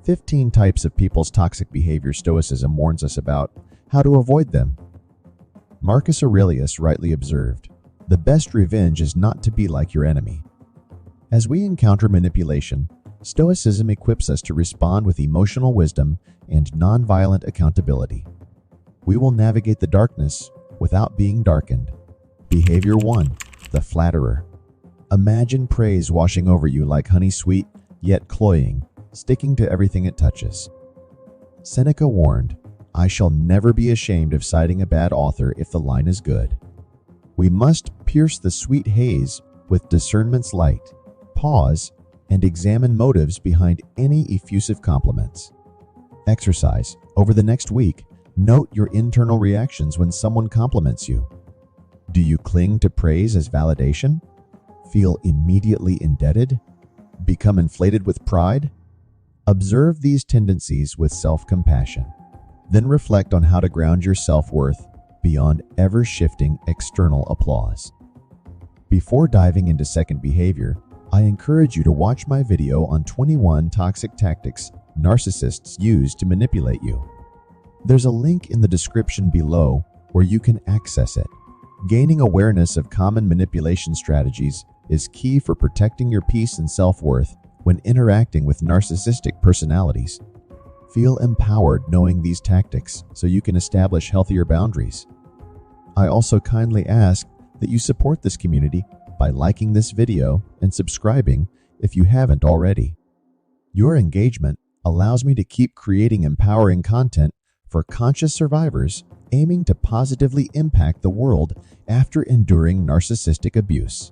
15 types of people's toxic behavior Stoicism warns us about, how to avoid them. Marcus Aurelius rightly observed, "The best revenge is not to be like your enemy." As we encounter manipulation, Stoicism equips us to respond with emotional wisdom and nonviolent accountability. We will navigate the darkness without being darkened. Behavior 1. The Flatterer. Imagine praise washing over you like honey sweet, yet cloying, sticking to everything it touches. Seneca warned, "I shall never be ashamed of citing a bad author if the line is good." We must pierce the sweet haze with discernment's light, pause, and examine motives behind any effusive compliments. Exercise. Over the next week, note your internal reactions when someone compliments you. Do you cling to praise as validation? Feel immediately indebted? Become inflated with pride? Observe these tendencies with self-compassion. Then reflect on how to ground your self-worth beyond ever-shifting external applause. Before diving into second behavior, I encourage you to watch my video on 21 toxic tactics narcissists use to manipulate you. There's a link in the description below where you can access it. Gaining awareness of common manipulation strategies is key for protecting your peace and self-worth when interacting with narcissistic personalities. Feel empowered knowing these tactics so you can establish healthier boundaries. I also kindly ask that you support this community by liking this video and subscribing if you haven't already. Your engagement allows me to keep creating empowering content for conscious survivors aiming to positively impact the world after enduring narcissistic abuse.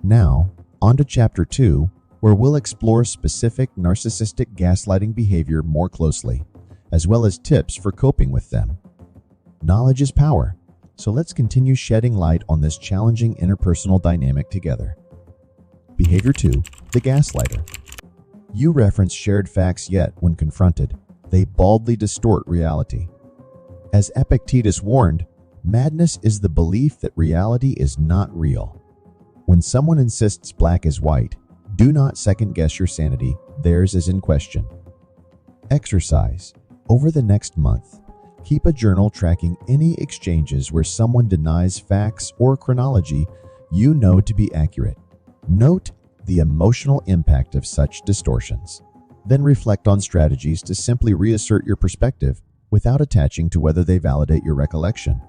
Now, on to Chapter 2, where we'll explore specific narcissistic gaslighting behavior more closely, as well as tips for coping with them. Knowledge is power, so let's continue shedding light on this challenging interpersonal dynamic together. Behavior 2. The Gaslighter. You reference shared facts, yet when confronted, they baldly distort reality. As Epictetus warned, madness is the belief that reality is not real. When someone insists black is white, do not second-guess your sanity, theirs is in question. Exercise. Over the next month, keep a journal tracking any exchanges where someone denies facts or chronology you know to be accurate. Note the emotional impact of such distortions. Then reflect on strategies to simply reassert your perspective without attaching to whether they validate your recollection.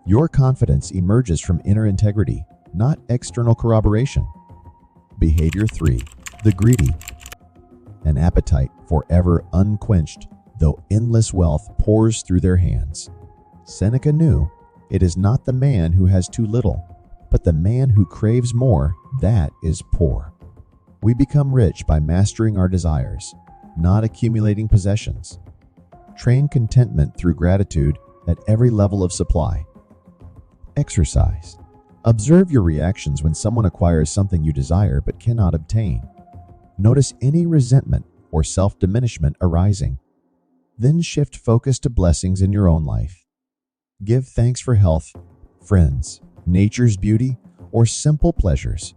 Your confidence emerges from inner integrity, not external corroboration. Behavior 3. The Greedy. An appetite forever unquenched, though endless wealth pours through their hands. Seneca knew, it is not the man who has too little, but the man who craves more, that is poor. We become rich by mastering our desires, not accumulating possessions. Train contentment through gratitude at every level of supply. Exercise. Observe your reactions when someone acquires something you desire but cannot obtain. Notice any resentment or self-diminishment arising. Then shift focus to blessings in your own life. Give thanks for health, friends, nature's beauty, or simple pleasures.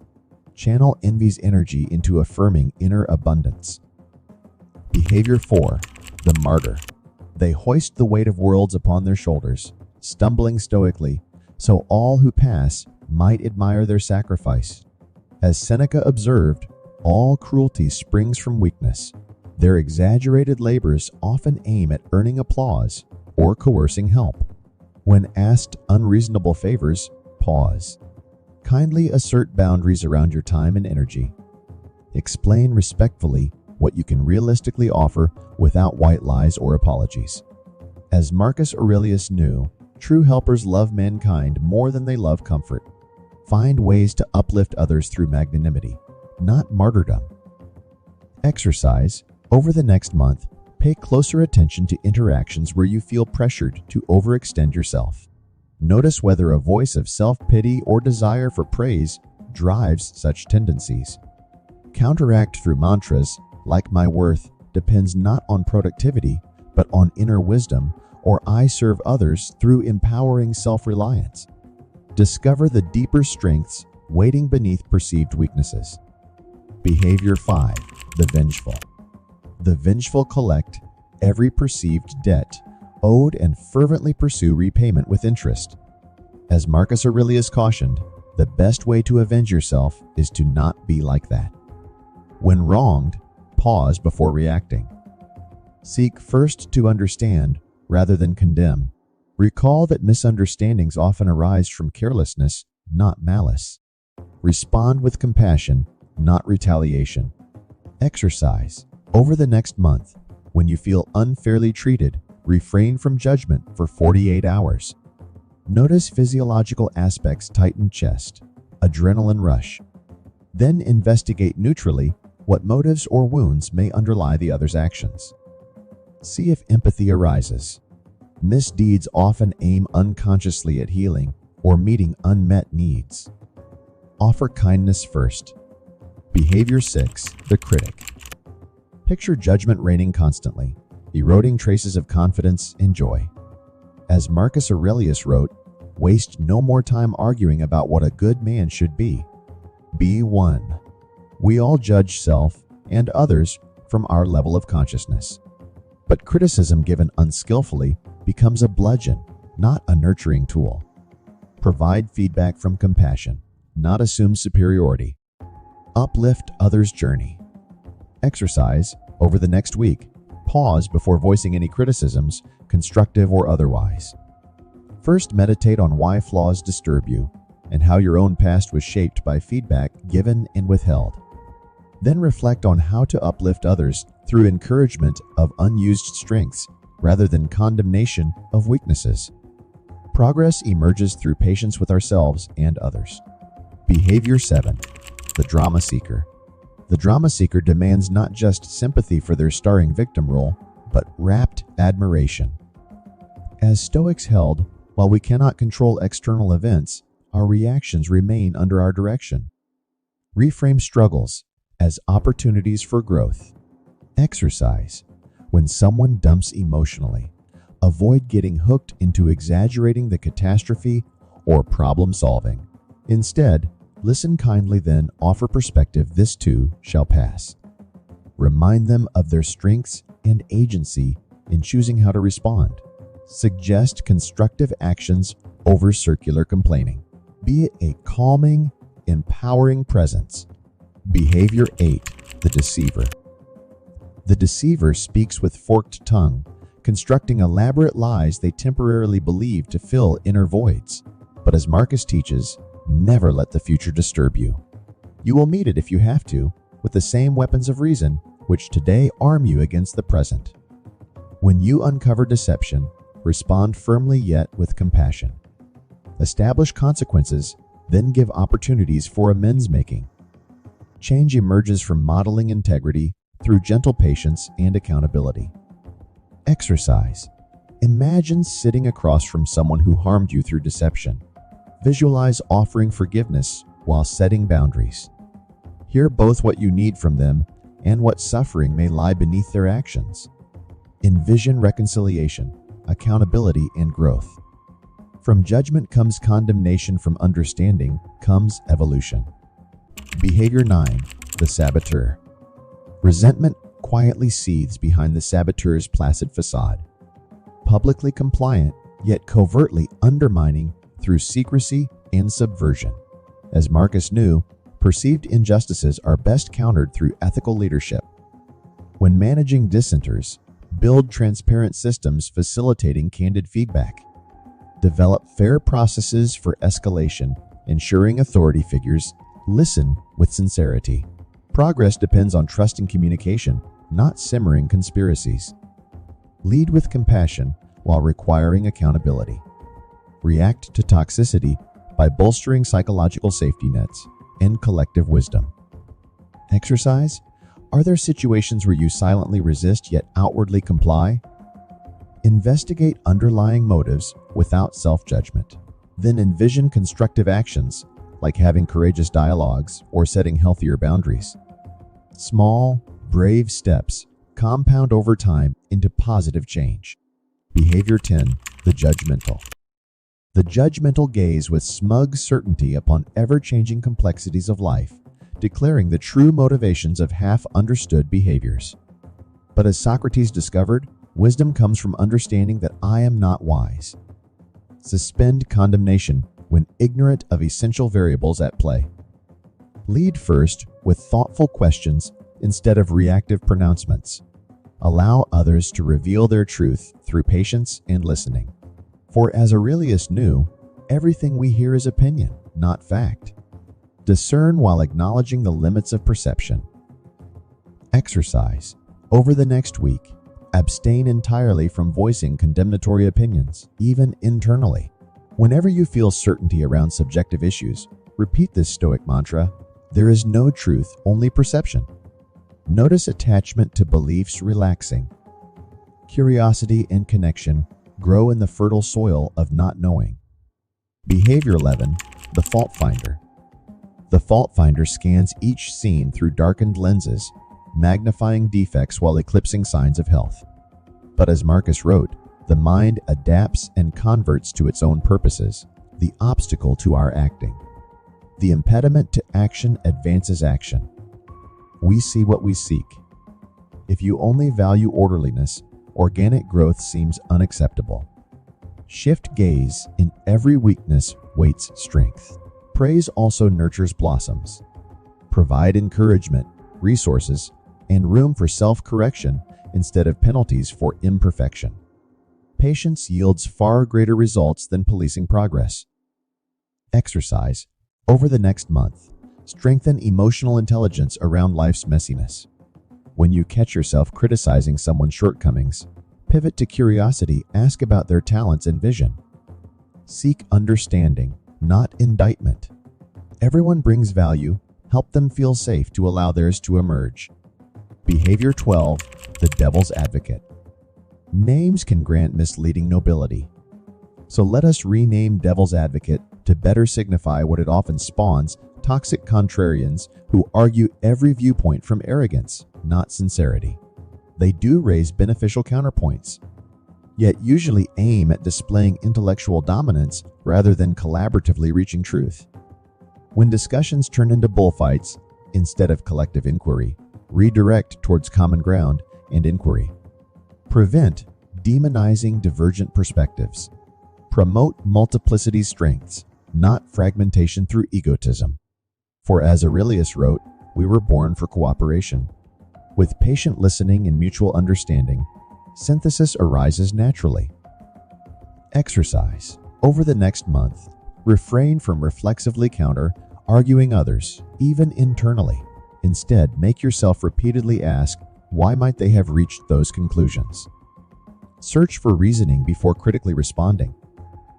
Channel envy's energy into affirming inner abundance. Behavior 4. The Martyr. They hoist the weight of worlds upon their shoulders, stumbling stoically, so all who pass might admire their sacrifice. As Seneca observed, all cruelty springs from weakness. Their exaggerated labors often aim at earning applause or coercing help. When asked unreasonable favors, pause. Kindly assert boundaries around your time and energy. Explain respectfully what you can realistically offer without white lies or apologies. As Marcus Aurelius knew, true helpers love mankind more than they love comfort. Find ways to uplift others through magnanimity, not martyrdom. Exercise. Over the next month, pay closer attention to interactions where you feel pressured to overextend yourself. Notice whether a voice of self-pity or desire for praise drives such tendencies. Counteract through mantras like "my worth depends not on productivity, but on inner wisdom," or "I serve others" through empowering self-reliance. Discover the deeper strengths waiting beneath perceived weaknesses. Behavior 5. The Vengeful. The vengeful collect every perceived debt owed and fervently pursue repayment with interest. As Marcus Aurelius cautioned, the best way to avenge yourself is to not be like that. When wronged, pause before reacting. Seek first to understand rather than condemn. Recall that misunderstandings often arise from carelessness, not malice. Respond with compassion, not retaliation. Exercise. Over the next month, when you feel unfairly treated, refrain from judgment for 48 hours. Notice physiological aspects: tightened chest, adrenaline rush. Then investigate neutrally what motives or wounds may underlie the other's actions. See if empathy arises. Misdeeds often aim unconsciously at healing or meeting unmet needs. Offer kindness first. Behavior 6. The Critic. Picture judgment reigning constantly, eroding traces of confidence and joy. As Marcus Aurelius wrote, waste no more time arguing about what a good man should be. Be one. We all judge self and others from our level of consciousness. But criticism given unskillfully becomes a bludgeon, not a nurturing tool. Provide feedback from compassion, not assume superiority. Uplift others' journey. Exercise. Over the next week, pause before voicing any criticisms, constructive or otherwise. First, meditate on why flaws disturb you and how your own past was shaped by feedback given and withheld. Then reflect on how to uplift others through encouragement of unused strengths rather than condemnation of weaknesses. Progress emerges through patience with ourselves and others. Behavior 7. The Drama Seeker. The drama seeker demands not just sympathy for their starring victim role, but rapt admiration. As Stoics held, while we cannot control external events, our reactions remain under our direction. Reframe struggles as opportunities for growth. Exercise. When someone dumps emotionally, avoid getting hooked into exaggerating the catastrophe or problem solving. Instead, listen kindly, then offer perspective. This too shall pass. Remind them of their strengths and agency in choosing how to respond. Suggest constructive actions over circular complaining. Be a calming, empowering presence. Behavior 8. The Deceiver. The deceiver speaks with forked tongue, constructing elaborate lies they temporarily believe to fill inner voids. But as Marcus teaches, never let the future disturb you. You will meet it if you have to, with the same weapons of reason which today arm you against the present. When you uncover deception, respond firmly yet with compassion. Establish consequences, then give opportunities for amends making. Change emerges from modeling integrity through gentle patience and accountability. Exercise. Imagine sitting across from someone who harmed you through deception. Visualize offering forgiveness while setting boundaries. Hear both what you need from them and what suffering may lie beneath their actions. Envision reconciliation, accountability, and growth. From judgment comes condemnation, from understanding comes evolution. Behavior 9. The Saboteur. Resentment quietly seethes behind the saboteur's placid facade. Publicly compliant, yet covertly undermining through secrecy and subversion. As Marcus knew, perceived injustices are best countered through ethical leadership. When managing dissenters, build transparent systems facilitating candid feedback. Develop fair processes for escalation, ensuring authority figures listen with sincerity. Progress depends on trusting communication, not simmering conspiracies. Lead with compassion while requiring accountability. React to toxicity by bolstering psychological safety nets and collective wisdom. Exercise. Are there situations where you silently resist yet outwardly comply? Investigate underlying motives without self-judgment. Then envision constructive actions like having courageous dialogues or setting healthier boundaries. Small, brave steps compound over time into positive change. Behavior 10. The Judgmental. The judgmental gaze with smug certainty upon ever-changing complexities of life, declaring the true motivations of half-understood behaviors. But as Socrates discovered, wisdom comes from understanding that I am not wise. Suspend condemnation when ignorant of essential variables at play. Lead first with thoughtful questions instead of reactive pronouncements. Allow others to reveal their truth through patience and listening. For as Aurelius knew, everything we hear is opinion, not fact. Discern while acknowledging the limits of perception. Exercise. Over the next week, abstain entirely from voicing condemnatory opinions, even internally. Whenever you feel certainty around subjective issues, repeat this Stoic mantra: there is no truth, only perception. Notice attachment to beliefs relaxing. Curiosity and connection grow in the fertile soil of not knowing. Behavior 11. The Fault Finder. The fault finder scans each scene through darkened lenses, magnifying defects while eclipsing signs of health. But as Marcus wrote, the mind adapts and converts to its own purposes, the obstacle to our acting. The impediment to action advances action. We see what we seek. If you only value orderliness, organic growth seems unacceptable. Shift gaze. In every weakness waits strength. Praise also nurtures blossoms. Provide encouragement, resources, and room for self-correction instead of penalties for imperfection. Patience yields far greater results than policing progress. Exercise. Over the next month, strengthen emotional intelligence around life's messiness. When you catch yourself criticizing someone's shortcomings, pivot to curiosity, ask about their talents and vision. Seek understanding, not indictment. Everyone brings value, help them feel safe to allow theirs to emerge. Behavior 12. The Devil's Advocate. Names can grant misleading nobility. So let us rename Devil's Advocate to better signify what it often spawns: toxic contrarians who argue every viewpoint from arrogance, not sincerity. They do raise beneficial counterpoints, yet usually aim at displaying intellectual dominance rather than collaboratively reaching truth. When discussions turn into bullfights, instead of collective inquiry, redirect towards common ground and inquiry. Prevent demonizing divergent perspectives. Promote multiplicity's strengths, not fragmentation through egotism. For as Aurelius wrote, we were born for cooperation. With patient listening and mutual understanding, synthesis arises naturally. Exercise. Over the next month, refrain from reflexively counter-arguing others, even internally. Instead, make yourself repeatedly ask, why might they have reached those conclusions? Search for reasoning before critically responding,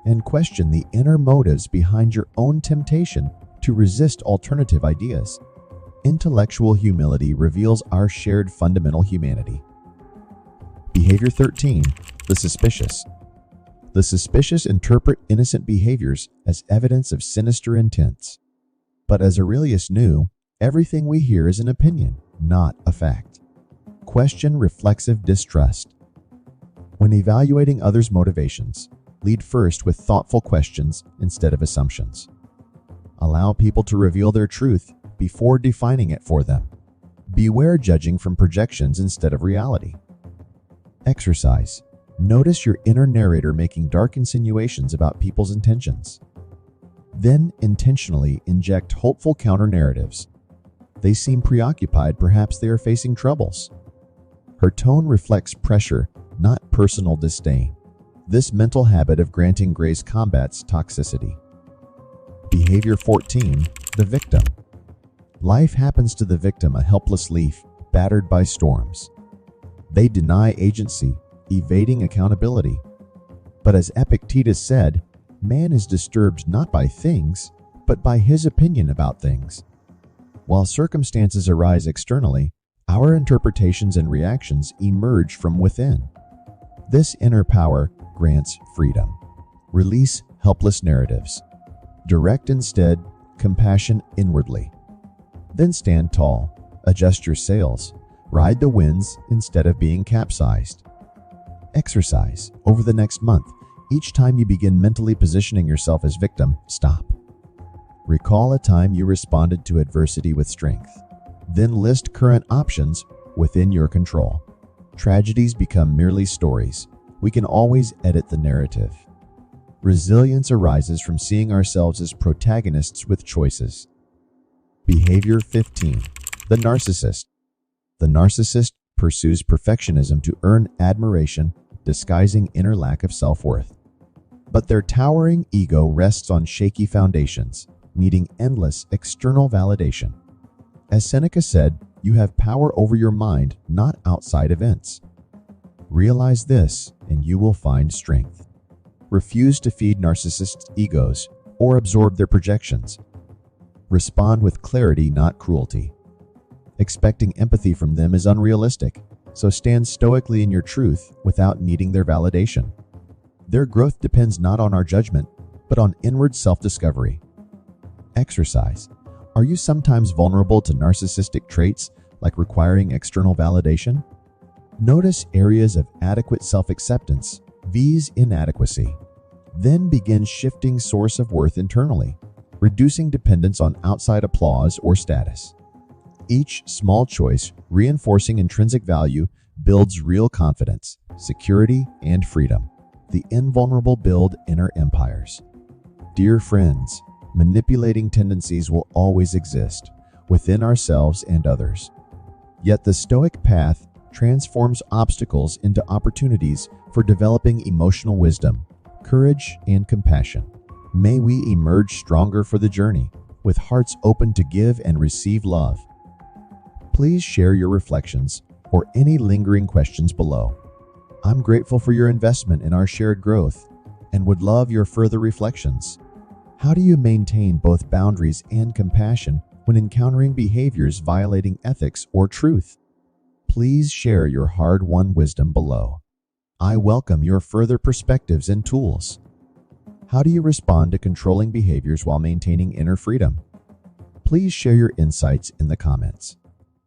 and question the inner motives behind your own temptation to resist alternative ideas. Intellectual humility reveals our shared fundamental humanity. Behavior 13. The Suspicious. The suspicious interpret innocent behaviors as evidence of sinister intents. But as Aurelius knew, everything we hear is an opinion, not a fact. Question reflexive distrust. When evaluating others' motivations, lead first with thoughtful questions instead of assumptions. Allow people to reveal their truth before defining it for them. Beware judging from projections instead of reality. Exercise. Notice your inner narrator making dark insinuations about people's intentions. Then intentionally inject hopeful counter-narratives. They seem preoccupied, perhaps they are facing troubles. Her tone reflects pressure, not personal disdain. This mental habit of granting grace combats toxicity. Behavior 14. The Victim. Life happens to the victim, a helpless leaf, battered by storms. They deny agency, evading accountability. But as Epictetus said, man is disturbed not by things, but by his opinion about things. While circumstances arise externally, our interpretations and reactions emerge from within. This inner power grants freedom. Release helpless narratives. Direct instead compassion inwardly. Then stand tall, adjust your sails, ride the winds instead of being capsized. Exercise. Over the next month, each time you begin mentally positioning yourself as victim, stop. Recall a time you responded to adversity with strength. Then list current options within your control. Tragedies become merely stories. We can always edit the narrative. Resilience arises from seeing ourselves as protagonists with choices. Behavior 15. The Narcissist. The narcissist pursues perfectionism to earn admiration, disguising inner lack of self-worth. But their towering ego rests on shaky foundations, needing endless external validation. As Seneca said, you have power over your mind, not outside events. Realize this, and you will find strength. Refuse to feed narcissists' egos or absorb their projections. Respond with clarity, not cruelty. Expecting empathy from them is unrealistic, so stand stoically in your truth without needing their validation. Their growth depends not on our judgment, but on inward self-discovery. Exercise. Are you sometimes vulnerable to narcissistic traits like requiring external validation? Notice areas of adequate self-acceptance, vs. inadequacy. Then begin shifting source of worth internally, reducing dependence on outside applause or status. Each small choice, reinforcing intrinsic value, builds real confidence, security, and freedom. The invulnerable build inner empires. Dear friends, manipulating tendencies will always exist, within ourselves and others. Yet the Stoic path transforms obstacles into opportunities for developing emotional wisdom, courage, and compassion. May we emerge stronger for the journey, with hearts open to give and receive love. Please share your reflections or any lingering questions below. I'm grateful for your investment in our shared growth and would love your further reflections. How do you maintain both boundaries and compassion when encountering behaviors violating ethics or truth? Please share your hard-won wisdom below. I welcome your further perspectives and tools. How do you respond to controlling behaviors while maintaining inner freedom? Please share your insights in the comments.